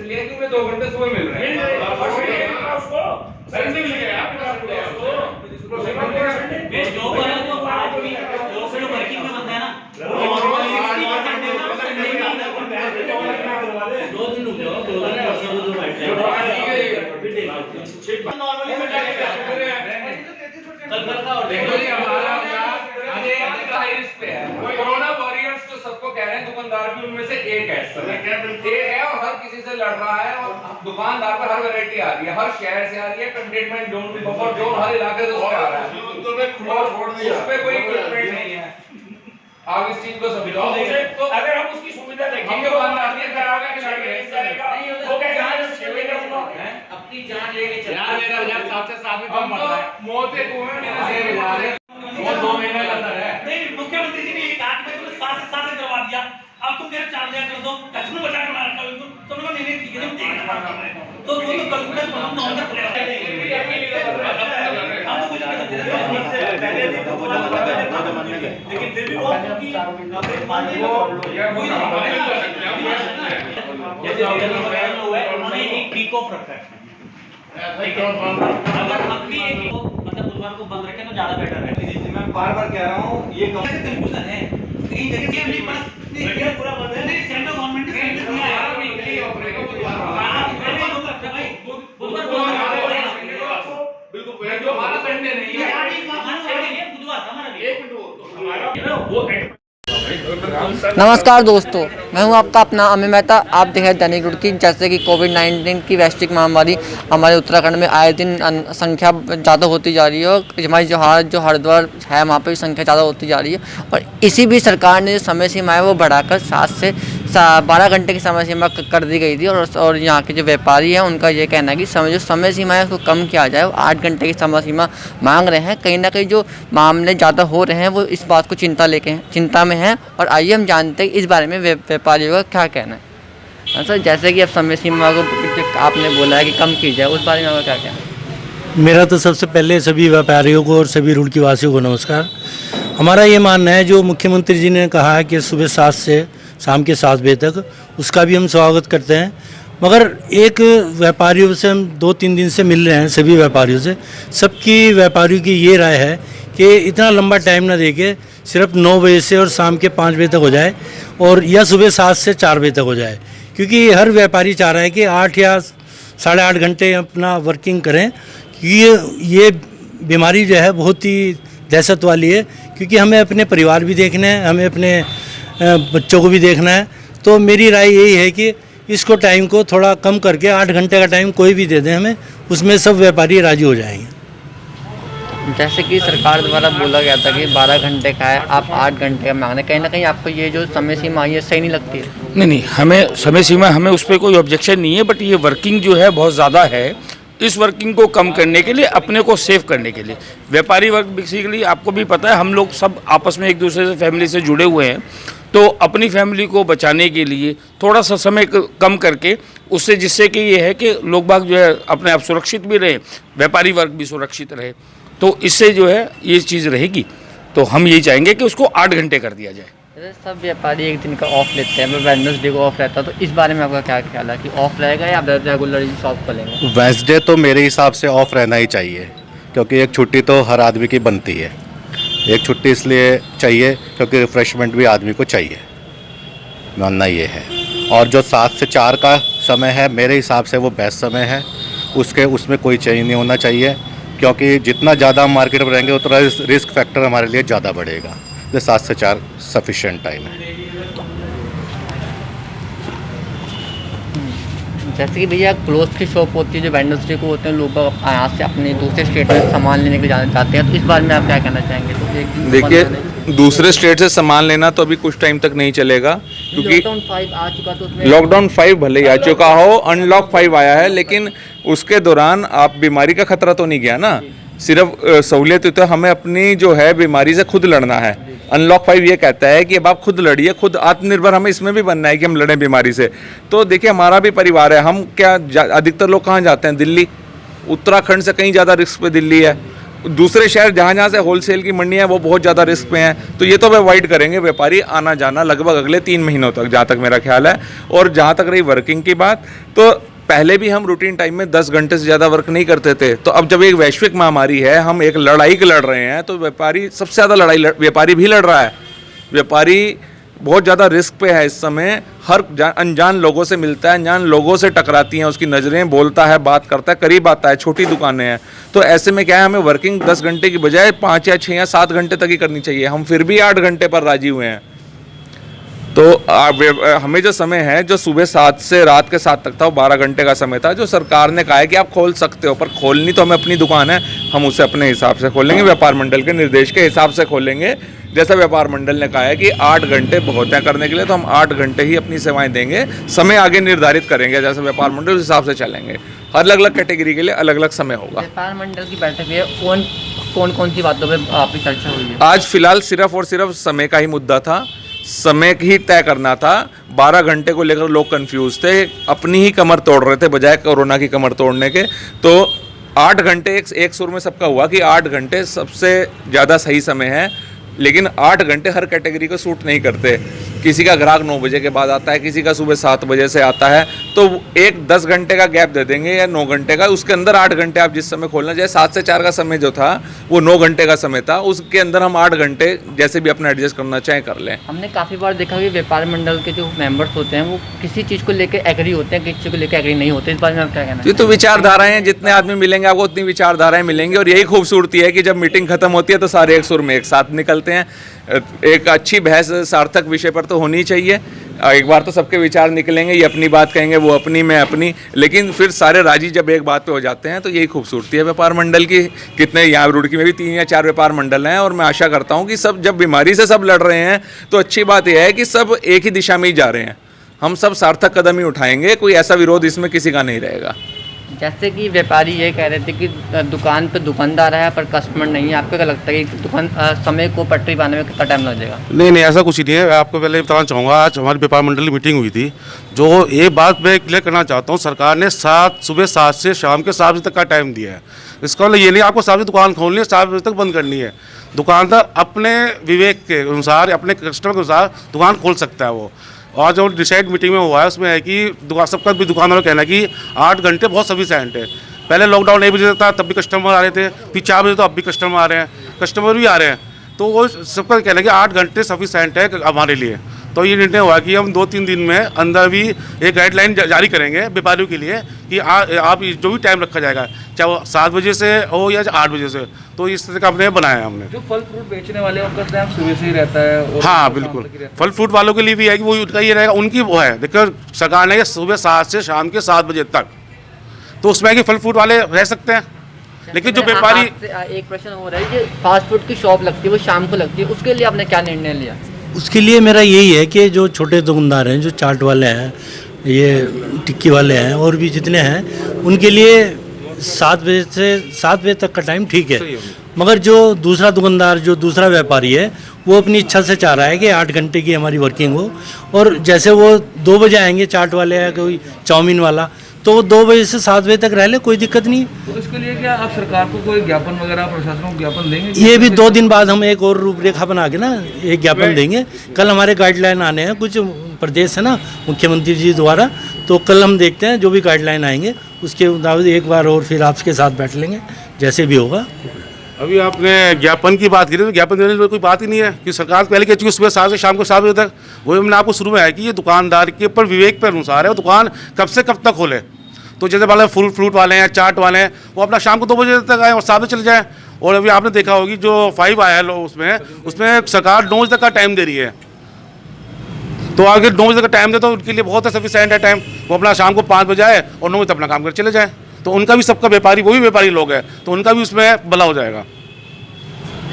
इसलिए कि उन्हें 2 घंटे सुबह मिल रहे हैं। संडे मिल गया जॉब वाला तो जॉब से वर्किंग में बनता है ना, 2 दिन रुक जाओ, 2 दिन कोरोना वॉरियर्स तो सबको कह रहे हैं, दुकानदार भी उनमें से एक है और हर किसी से लड़ रहा है और दुकानदार पर हर वैरायटी आ रही है, हर शहर से आ रही है, कंटेनमेंट जोन बफर जोन हर इलाके से उससे आ रहा है, उस पे कोई कंट्रोल नहीं है। आप इस चीज को समझो, तो अगर हम उसकी सुविधा देखेंगे अपनी जान लेके चल मौत एक वो 2 महीने का सर है। नहीं, मुख्यमंत्री जी ने ये कहा कि मैं तुम्हें 7 से 7 करवा दिया, अब तुम मेरे 4 हजार कर दो, कचरू बचा के मार कर दो, तुम लोग नहीं ठीक है, तुम देख तो वो तो कल हम नॉर्मल पड़ेगा, हम तो कुछ नहीं करते पहले भी तो बोला लेकिन फिर भी वो मानने को जैसे उन्होंने एक वीक ऑफ रखा है, अगर अपनी एक मतलब बुधवार को बंद रखें तो ज्यादा बेटर है। मैं बार-बार कह रहा हूं ये कंफ्यूजन है, कहीं जगह के लिए पास मीडिया पूरा बंद है, नहीं सेंट्रल गवर्नमेंट ने सेंटर दिया है, बुधवार बिल्कुल जो हमारा संडे नहीं है, बुधवार हमारा नमस्कार दोस्तों, मैं हूं आपका अपना अमित मेहता। आप देख रहे हैं दैनिक रुड़की। जैसे कि कोविड-19 की वैश्विक महामारी हमारे उत्तराखंड में आए दिन संख्या ज़्यादा होती जा रही है और हमारी जो हरिद्वार है वहाँ पे भी संख्या ज़्यादा होती जा रही है। और इसी भी सरकार ने जो समय सीमा है वो बढ़ाकर 7 से 12 घंटे की समय सीमा कर दी गई थी। और यहाँ के जो व्यापारी हैं उनका ये कहना है कि जो समय सीमा है उसको कम किया जाए। 8 घंटे की समय सीमा मांग रहे हैं। कहीं ना कहीं जो मामले ज़्यादा हो रहे हैं वो इस बात को चिंता में हैं। और आइए हम जानते हैं इस बारे में व्यापारियों का क्या कहना है। सर, जैसे कि अब समय सीमा को आपने बोला है कि कम की जाए, उस बारे में आपका क्या कहना है? मेरा तो सबसे पहले सभी व्यापारियों को और सभी रुड़की वासियों को नमस्कार। हमारा ये मानना है जो मुख्यमंत्री जी ने कहा है कि सुबह 7 से शाम के 7 बजे तक, उसका भी हम स्वागत करते हैं। मगर एक व्यापारियों से हम 2-3 दिन से मिल रहे हैं, सभी व्यापारियों से, सबकी व्यापारियों की ये राय है कि इतना लंबा टाइम ना देके सिर्फ 9 बजे से और शाम के 5 बजे तक हो जाए, और या सुबह 7 से 4 बजे तक हो जाए। क्योंकि हर व्यापारी चाह रहा है कि 8 या 8.5 घंटे अपना वर्किंग करें। ये बीमारी जो है बहुत ही दहशत वाली है, क्योंकि हमें अपने परिवार भी देखना है, हमें अपने बच्चों को भी देखना है। तो मेरी राय यही है कि इसको टाइम को थोड़ा कम करके 8 घंटे का टाइम कोई भी दे दें हमें, उसमें सब व्यापारी राजी हो जाएंगे। जैसे कि सरकार द्वारा बोला गया था कि 12 घंटे का है, आप 8 घंटे का मांगना, कहीं ना कहीं आपको ये जो समय सीमा आई है सही नहीं लगती है? नहीं, हमें समय सीमा, हमें उस पर कोई ऑब्जेक्शन नहीं है, बट ये वर्किंग जो है बहुत ज़्यादा है। इस वर्किंग को कम करने के लिए, अपने को सेव करने के लिए, व्यापारी वर्ग बेसिकली आपको भी पता है, हम लोग सब आपस में एक दूसरे से फैमिली से जुड़े हुए हैं। तो अपनी फैमिली को बचाने के लिए थोड़ा सा समय कम करके, उससे जिससे कि ये है कि लोग बाग जो है अपने आप सुरक्षित भी रहे, व्यापारी वर्ग भी सुरक्षित रहे, तो इससे जो है ये चीज़ रहेगी। तो हम यही चाहेंगे कि उसको 8 घंटे कर दिया जाए। सब व्यापारी एक दिन का ऑफ लेते हैं, वेडनेसडे को ऑफ रहता है, तो इस बारे में आपका क्या ख्याल है कि ऑफ रहेगा या रेगुलर शॉप खोलेंगे? वेडनेसडे तो मेरे हिसाब से ऑफ रहना ही चाहिए, क्योंकि एक छुट्टी तो हर आदमी की बनती है। एक छुट्टी इसलिए चाहिए क्योंकि रिफ़्रेशमेंट भी आदमी को चाहिए, मानना ये है। और जो 7 से 4 का समय है, मेरे हिसाब से वो बेस्ट समय है। उसमें कोई चेंज नहीं होना चाहिए, क्योंकि जितना ज़्यादा हम मार्केट में रहेंगे उतना रिस्क फैक्टर हमारे लिए ज़्यादा बढ़ेगा। 7 से 4 सफिशिएंट टाइम है। जैसे कि भैया क्लोथ की शॉप होती है, जो वेडनेसडे को होते हैं, लोग यहाँ से अपने दूसरे स्टेट में सामान लेने के जाना चाहते हैं, तो इस बारे में आप क्या कहना चाहेंगे? तो देखिए, दूसरे स्टेट से सामान लेना तो अभी कुछ टाइम तक नहीं चलेगा, क्योंकि लॉकडाउन 5 आ चुका, तो लॉकडाउन 5 भले ही आ चुका हो, अनलॉक 5 आया है, लेकिन उसके दौरान आप बीमारी का खतरा तो नहीं गया ना, सिर्फ सहूलियत तो हमें अपनी जो है बीमारी से खुद लड़ना है। अनलॉक 5 ये कहता है कि अब आप खुद लड़िए, खुद आत्मनिर्भर हमें इसमें भी बनना है कि हम लड़ें बीमारी से। तो देखिए, हमारा भी परिवार है, हम क्या अधिकतर लोग कहाँ जाते हैं? दिल्ली, उत्तराखंड से कहीं ज़्यादा रिस्क पे दिल्ली है। दूसरे शहर जहाँ जहाँ से होलसेल की मंडी है वो बहुत ज़्यादा रिस्क पे हैं, तो ये तो अवॉइड करेंगे व्यापारी आना जाना लगभग अगले 3 महीनों तक, जहाँ तक मेरा ख्याल है। और जहाँ तक रही वर्किंग की बात, तो पहले भी हम रूटीन टाइम में 10 घंटे से ज़्यादा वर्क नहीं करते थे, तो अब जब एक वैश्विक महामारी है, हम एक लड़ाई लड़ रहे हैं, तो व्यापारी सबसे ज़्यादा लड़ाई व्यापारी भी लड़ रहा है। व्यापारी बहुत ज़्यादा रिस्क पे है इस समय, हर अनजान लोगों से मिलता है, अनजान लोगों से टकराती हैं उसकी नज़रें, बोलता है, बात करता है, करीब आता है, छोटी दुकानें हैं। तो ऐसे में क्या है, हमें वर्किंग 10 घंटे की बजाय 5 या 6 या 7 घंटे तक ही करनी चाहिए। हम फिर भी 8 घंटे पर राजी हुए हैं। तो हमें जो समय है, जो सुबह 7 से रात के 7 तक था, वो 12 घंटे का समय था, जो सरकार ने कहा है कि आप खोल सकते हो, पर खोलनी तो हमें अपनी दुकान है, हम उसे अपने हिसाब से खोलेंगे, व्यापार मंडल के निर्देश के हिसाब से खोलेंगे। जैसा व्यापार मंडल ने कहा है कि 8 घंटे बहुत है करने के लिए, तो हम 8 घंटे ही अपनी सेवाएं देंगे, समय आगे निर्धारित करेंगे, जैसे व्यापार मंडल उस हिसाब से चलेंगे। हर अलग अलग कैटेगरी के लिए अलग अलग समय होगा। व्यापार मंडल की बैठक में कौन सी बातों पे आपकी चर्चा हुई है? आज फिलहाल सिर्फ और सिर्फ समय का ही मुद्दा था, समय ही तय करना था। 12 घंटे को लेकर लोग कंफ्यूज थे, अपनी ही कमर तोड़ रहे थे बजाय कोरोना की कमर तोड़ने के। तो 8 घंटे एक सुर में सबका हुआ कि 8 घंटे सबसे ज़्यादा सही समय है, लेकिन 8 घंटे हर कैटेगरी को सूट नहीं करते। किसी का ग्राहक 9 बजे के बाद आता है, किसी का सुबह 7 बजे से आता है, तो एक 10 घंटे का गैप दे देंगे या 9 घंटे का, उसके अंदर 8 घंटे आप जिस समय खोलना चाहिए। 7 से 4 का समय जो था वो 9 घंटे का समय था, उसके अंदर हम 8 घंटे जैसे भी अपना एडजस्ट करना चाहें कर लें। हमने काफ़ी बार देखा कि व्यापार मंडल के जो मेंबर्स होते हैं वो किसी चीज़ को लेकर एग्री होते हैं, किसी चीज़ को लेकर एग्री नहीं होते। इस बारे में आप क्या कहना है? ये तो विचारधाराएं हैं, जितने आदमी मिलेंगे आपको उतनी विचारधाराएं मिलेंगी, और यही खूबसूरती है कि जब मीटिंग खत्म होती है तो सारे एक सुर में एक साथ निकलते हैं। एक अच्छी बहस सार्थक विषय पर तो होनी चाहिए। एक बार तो सबके विचार निकलेंगे, ये अपनी बात कहेंगे, वो अपनी, मैं अपनी, लेकिन फिर सारे राजी जब एक बात पे हो जाते हैं, तो यही खूबसूरती है व्यापार मंडल की। कितने यहाँ रुड़की में भी 3 या 4 व्यापार मंडल हैं, और मैं आशा करता हूँ कि सब जब बीमारी से सब लड़ रहे हैं, तो अच्छी बात यह है कि सब एक ही दिशा में ही जा रहे हैं। हम सब सार्थक कदम ही उठाएंगे, कोई ऐसा विरोध इसमें किसी का नहीं रहेगा। जैसे कि व्यापारी ये कह रहे थे कि दुकान पे दुकानदार है पर कस्टमर नहीं है, आपको क्या लगता है कि दुकान समय को पटरी पाने में कितना टाइम लग जाएगा? नहीं, ऐसा कुछ ही नहीं है। आपको पहले बताना चाहूँगा, आज हमारी व्यापार मंडल की मीटिंग हुई थी, जो एक बात मैं क्लियर करना चाहता हूँ, सरकार ने सुबह 7 से शाम के 7 बजे तक का टाइम दिया है। इसका मतलब ये नहीं आपको 7 बजे दुकान खोलनी है, 7 बजे तक बंद करनी है। दुकानदार अपने विवेक के अनुसार, अपने कस्टमर के अनुसार दुकान खोल सकता है वो। और जो डिसाइड मीटिंग में हुआ है उसमें है कि सबका भी दुकानदारों का कहना है कि 8 घंटे बहुत सफिशिएंट है। पहले लॉकडाउन 1 बजे था, तब भी कस्टमर आ रहे थे, फिर 4 बजे तो अब भी कस्टमर आ रहे हैं, कस्टमर भी आ रहे हैं, तो वो सबका कहना है कि 8 घंटे सफिशिएंट है हमारे लिए। तो ये निर्णय हुआ कि हम 2-3 दिन में अंदर भी एक गाइडलाइन जारी करेंगे व्यापारियों के लिए कि आप जो भी टाइम रखा जाएगा, चाहे वो 7 बजे से हो या 8 बजे से, तो इस तरह का हमने बनाया है। हमने जो फल फ्रूट बेचने वाले हैं उनका टाइम सुबह से ही रहता है, और हाँ बिल्कुल, फल फ्रूट वालों के लिए भी है कि वो उनका ये रहेगा, उनकी वो है। देखो सरकार ने सुबह 7 से शाम के 7 बजे तक, तो उसमें कि फल फ्रूट वाले रह सकते हैं, लेकिन जो व्यापारी। एक प्रश्न हो रहा है, जो फास्ट फूड की शॉप लगती है वो शाम को लगती है, उसके लिए आपने क्या निर्णय लिया? उसके लिए मेरा यही है कि जो छोटे दुकानदार हैं, जो चाट वाले हैं, ये टिक्की वाले हैं, और भी जितने हैं, उनके लिए 7 बजे से 7 बजे तक का टाइम ठीक है। मगर जो दूसरा दुकानदार, जो दूसरा व्यापारी है, वो अपनी इच्छा से चाह रहा है कि 8 घंटे की हमारी वर्किंग हो, और जैसे वो 2 बजे आएंगे चाट वाले या कोई चाउमीन वाला, तो वो 2 बजे से 7 बजे तक रह ले, कोई दिक्कत नहीं। तो इसके लिए क्या आप सरकार को कोई ज्ञापन वगैरह, प्रशासन को ज्ञापन देंगे? ये भी 2 दिन बाद हम एक और रूपरेखा बना के ना एक ज्ञापन देंगे। कल हमारे गाइडलाइन आने हैं, कुछ प्रदेश है ना मुख्यमंत्री जी द्वारा, तो कल हम देखते हैं जो भी गाइडलाइन आएंगे उसके मुताबिक एक बार और फिर आपके साथ बैठ लेंगे, जैसे भी होगा। अभी आपने ज्ञापन की बात की, तो ज्ञापन देने की कोई बात ही नहीं है कि सरकार पहले कह चुकी है सुबह 7 से शाम को 7 बजे तक। वही हमने आपको शुरू में है कि ये दुकानदार के ऊपर विवेक पर अनुसार है, वो दुकान कब से कब तक खोले। तो जैसे वाले फल फ्रूट वाले हैं, चाट वाले हैं, वो अपना शाम को 2 बजे तक आए और 7 बजे चले जाए। और अभी आपने देखा होगी जो 5 आया है उसमें सरकार 9 बजे तक का टाइम दे रही है, तो आगे 9 बजे का टाइम दे तो उनके लिए बहुत सफिशिएंट है टाइम। वो अपना शाम को 5 बजे आए और 9 बजे अपना काम कर चले जाए, तो उनका भी सबका व्यापारी, वो भी व्यापारी लोग हैं, तो उनका भी उसमें भला हो जाएगा।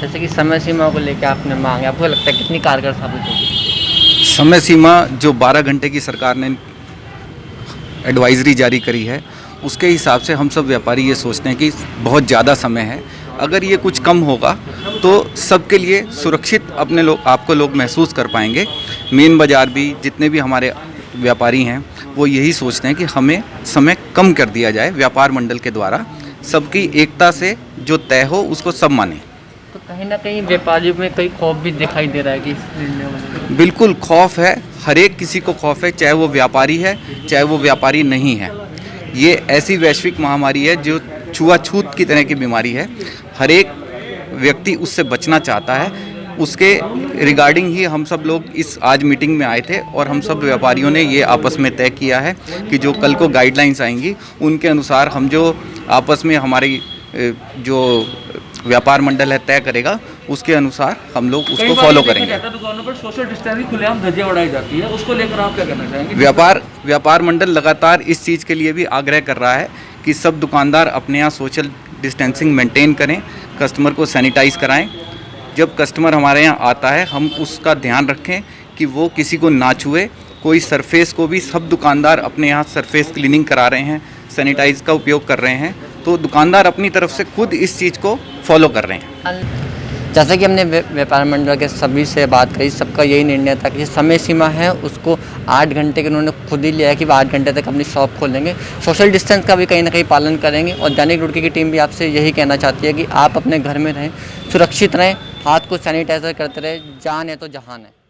जैसे कि समय सीमा को लेकर आपने मांगे, आपको लगता है कितनी कारगर साबित होगी? समय सीमा जो 12 घंटे की सरकार ने एडवाइजरी जारी करी है, उसके हिसाब से हम सब व्यापारी ये सोचते हैं कि बहुत ज़्यादा समय है। अगर ये कुछ कम होगा तो सबके लिए सुरक्षित अपने आपको लोग महसूस कर पाएंगे। मेन बाज़ार भी, जितने भी हमारे व्यापारी हैं, वो यही सोचते हैं कि हमें समय कम कर दिया जाए व्यापार मंडल के द्वारा, सबकी एकता से जो तय हो उसको सब माने। तो कहीं ना कहीं व्यापारियों में कई खौफ भी दिखाई दे रहा है कि इस निर्णय में। बिल्कुल खौफ है, हर एक किसी को खौफ है, चाहे वो व्यापारी है चाहे वो व्यापारी नहीं है। ये ऐसी वैश्विक महामारी है जो छुआछूत की तरह की बीमारी है, हर एक व्यक्ति उससे बचना चाहता है। उसके रिगार्डिंग ही हम सब लोग इस आज मीटिंग में आए थे और हम सब व्यापारियों ने ये आपस में तय किया है कि जो कल को गाइडलाइंस आएंगी उनके अनुसार हम जो आपस में हमारी जो व्यापार मंडल है तय करेगा उसके अनुसार हम लोग उसको फॉलो करेंगे। दुकानों पर सोशल डिस्टेंसिंग खुलेआम धज्जियां उड़ाई जाती है, उसको लेकर आप क्या कहना चाहेंगे? व्यापार मंडल लगातार इस चीज़ के लिए भी आग्रह कर रहा है कि सब दुकानदार अपने यहाँ सोशल डिस्टेंसिंग मेंटेन करें, कस्टमर को सैनिटाइज कराएं। जब कस्टमर हमारे यहाँ आता है हम उसका ध्यान रखें कि वो किसी को ना छुए। कोई सरफेस को भी सब दुकानदार अपने यहाँ सरफेस क्लीनिंग करा रहे हैं, सैनिटाइज का उपयोग कर रहे हैं, तो दुकानदार अपनी तरफ से खुद इस चीज़ को फॉलो कर रहे हैं। जैसे कि हमने व्यापार मंडल के सभी से बात करी, सबका यही निर्णय था कि समय सीमा है उसको 8 घंटे के उन्होंने खुद ही लिया है कि वो 8 घंटे तक अपनी शॉप खोलेंगे, सोशल डिस्टेंस का भी कहीं ना कहीं पालन करेंगे। और दैनिक रुड़की की टीम भी आपसे यही कहना चाहती है कि आप अपने घर में रहें, सुरक्षित रहें, हाथ को सैनिटाइज़र करते रहें, जान है तो जहान है।